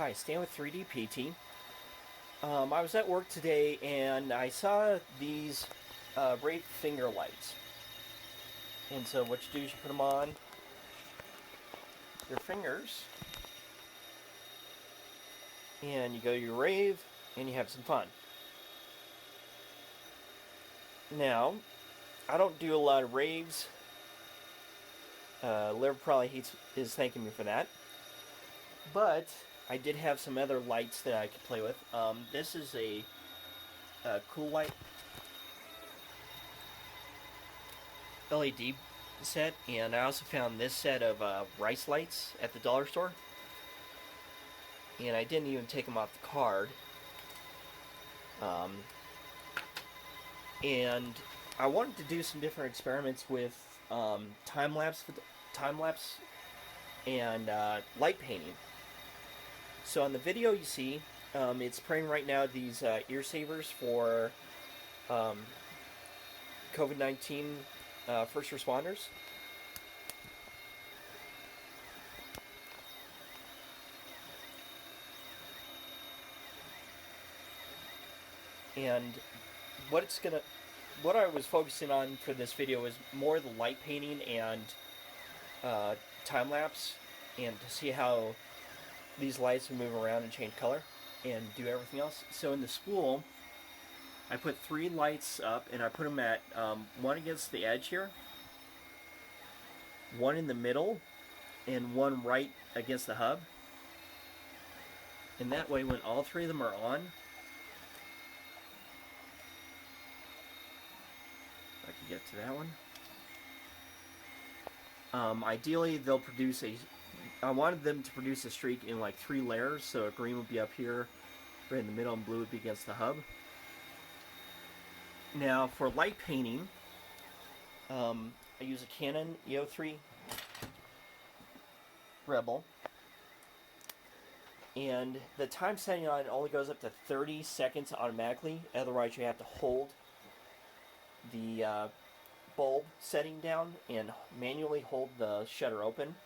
Hi, Stan with 3D PT. I was at work today and I saw these Rave finger lights. And so what you do is you put them on your fingers and you go to your rave and you have some fun. Now, I don't do a lot of raves. Liv probably is thanking me for that. But I did have some other lights that I could play with. This is a cool light LED set, and I also found this set of rice lights at the dollar store. And I didn't even take them off the card. And I wanted to do some different experiments with time lapse and light painting. So on the video you see, it's spraying right now these ear savers for COVID-19 first responders. And what I was focusing on for this video is more the light painting and time lapse, and to see how these lights will move around and change color and do everything else. So in the spool, I put 3 lights up, and I put them at one against the edge here, one in the middle, and one right against the hub. And that way, when all 3 of them are on, if I can get to that one. Ideally, they'll produce I wanted them to produce a streak in like 3 layers, so green would be up here, right in the middle, and blue would be against the hub. Now, for light painting, I use a Canon EO3 Rebel, and the time setting on it only goes up to 30 seconds automatically. Otherwise, you have to hold the bulb setting down and manually hold the shutter open.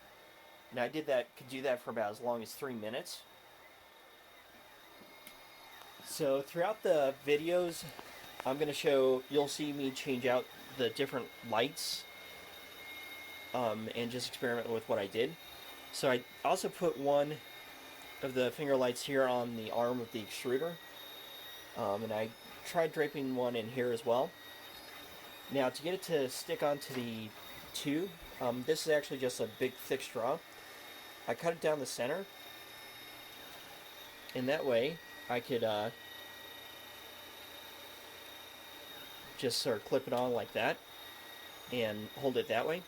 And I could do that for about as long as 3 minutes. So throughout the videos, you'll see me change out the different lights and just experiment with what I did. So I also put one of the finger lights here on the arm of the extruder. And I tried draping one in here as well. Now, to get it to stick onto the tube, this is actually just a big thick straw. I cut it down the center, and that way I could just sort of clip it on like that and hold it that way.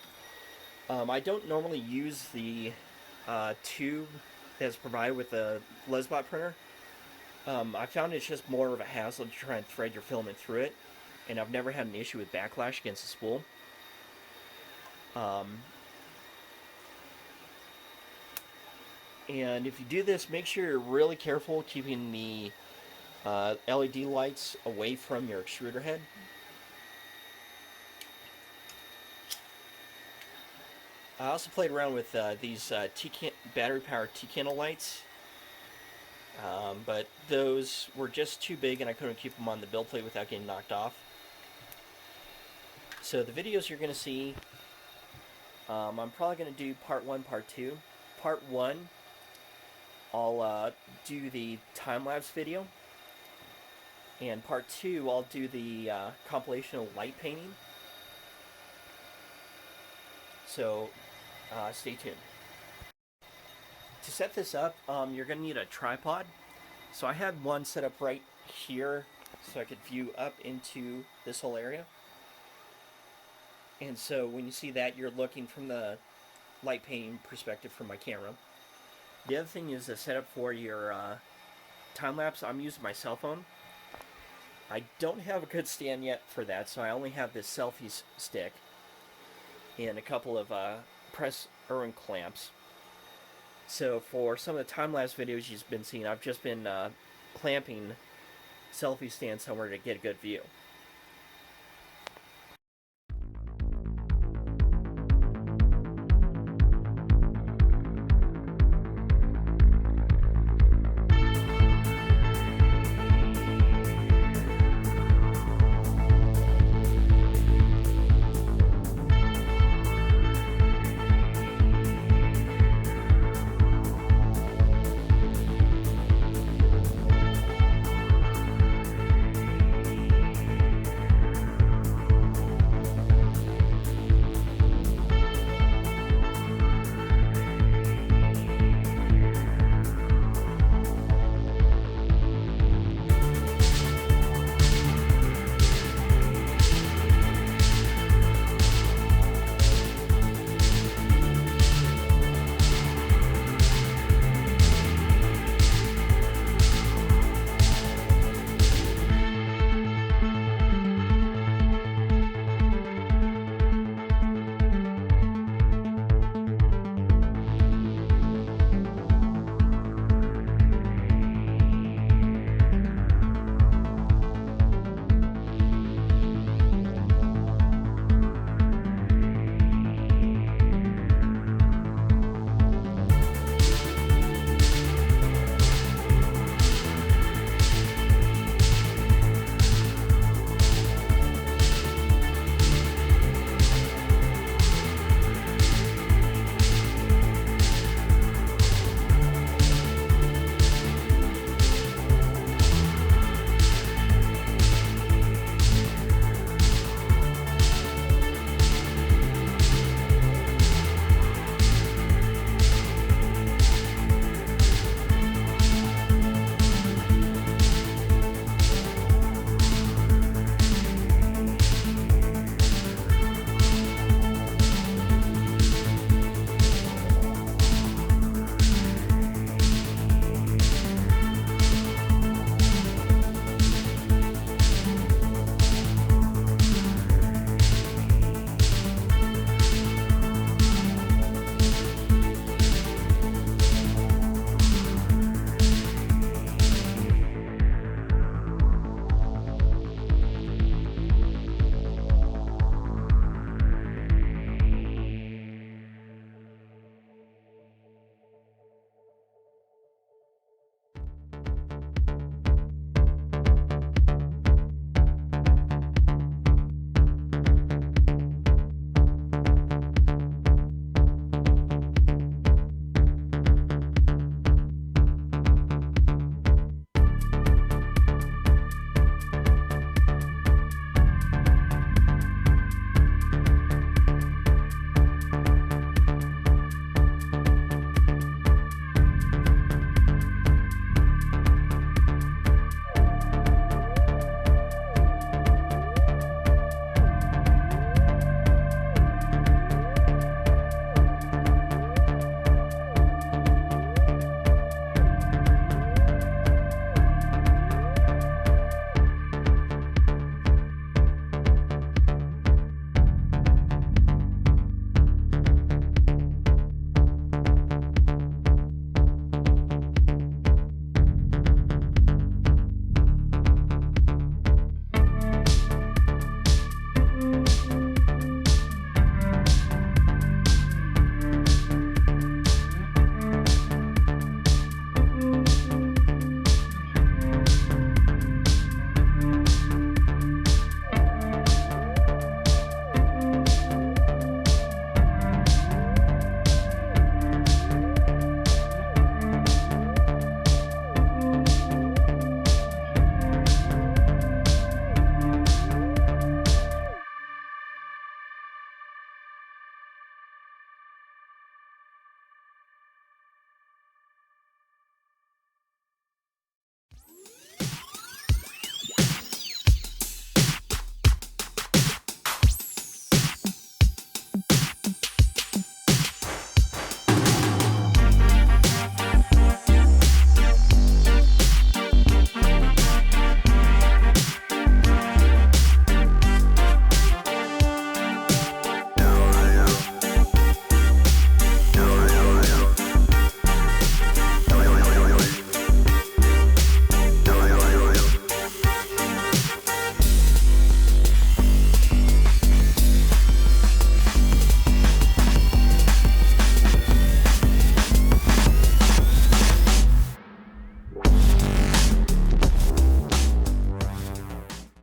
I don't normally use the tube that's provided with the Lesbot printer. I found it's just more of a hassle to try and thread your filament through it, and I've never had an issue with backlash against the spool. And if you do this, make sure you're really careful keeping the LED lights away from your extruder head. I also played around with these battery-powered T-candle lights, but those were just too big and I couldn't keep them on the build plate without getting knocked off. So the videos you're going to see, I'm probably going to do part 1, part 2. Part 1, I'll do the time-lapse video, and part 2, I'll do the compilation of light painting. So stay tuned. To set this up, you're going to need a tripod. So I had one set up right here so I could view up into this whole area. And so when you see that, you're looking from the light painting perspective from my camera. The other thing is the setup for your time-lapse. I'm using my cell phone. I don't have a good stand yet for that, so I only have this selfie stick and a couple of press Irwin clamps. So for some of the time-lapse videos you've been seeing, I've just been clamping selfie stands somewhere to get a good view.